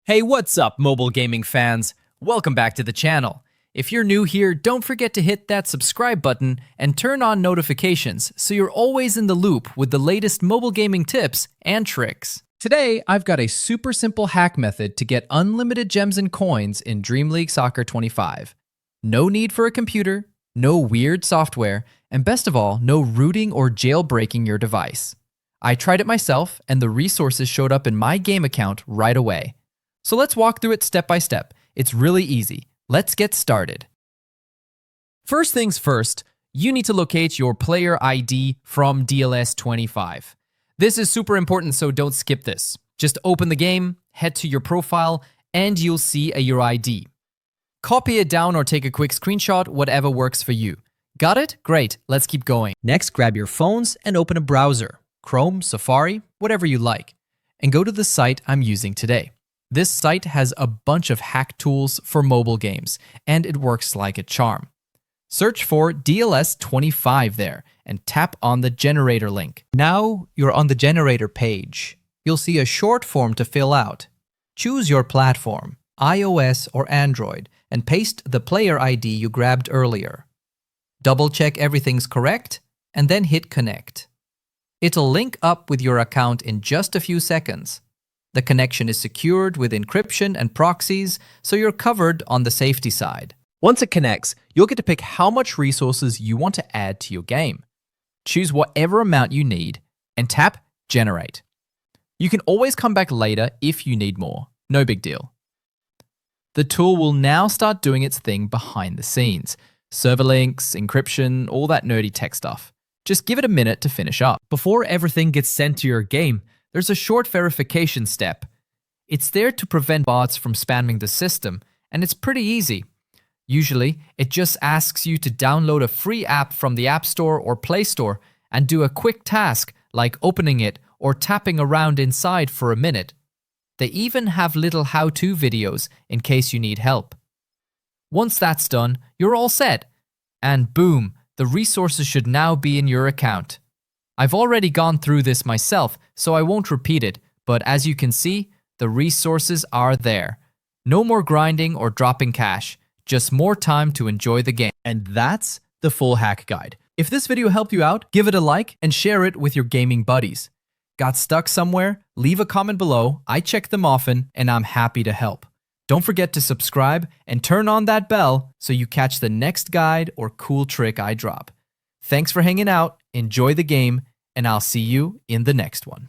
Hey, what's up, mobile gaming fans? Welcome back to the channel. If you're new here, don't forget to hit that subscribe button and turn on notifications so you're always in the loop with the latest mobile gaming tips and tricks. Today, I've got a super simple hack method to get unlimited gems and coins in Dream League Soccer 25. No need for a computer, no weird software, and best of all, no rooting or jailbreaking your device. I tried it myself, and the resources showed up in my game account right away. So let's walk through it step by step. It's really easy. Let's get started. First things first, you need to locate your player ID from DLS25. This is super important, so don't skip this. Just open the game, head to your profile, and you'll see your ID. Copy it down or take a quick screenshot, whatever works for you. Got it? Great, let's keep going. Next, grab your phones and open a browser, Chrome, Safari, whatever you like, and go to the site I'm using today. This site has a bunch of hack tools for mobile games, and it works like a charm. Search for DLS25 there, and tap on the generator link. Now you're on the generator page. You'll see a short form to fill out. Choose your platform, iOS or Android, and paste the player ID you grabbed earlier. Double-check everything's correct, and then hit connect. It'll link up with your account in just a few seconds. The connection is secured with encryption and proxies, so you're covered on the safety side. Once it connects, you'll get to pick how much resources you want to add to your game. Choose whatever amount you need and tap Generate. You can always come back later if you need more. No big deal. The tool will now start doing its thing behind the scenes. Server links, encryption, all that nerdy tech stuff. Just give it a minute to finish up. Before everything gets sent to your game, there's a short verification step. It's there to prevent bots from spamming the system, and it's pretty easy. Usually, it just asks you to download a free app from the App Store or Play Store and do a quick task like opening it or tapping around inside for a minute. They even have little how-to videos in case you need help. Once that's done, you're all set. And boom, the resources should now be in your account. I've already gone through this myself, so I won't repeat it, but as you can see, the resources are there. No more grinding or dropping cash, just more time to enjoy the game. And that's the full hack guide. If this video helped you out, give it a like and share it with your gaming buddies. Got stuck somewhere? Leave a comment below. I check them often, and I'm happy to help. Don't forget to subscribe and turn on that bell so you catch the next guide or cool trick I drop. Thanks for hanging out, enjoy the game, and I'll see you in the next one.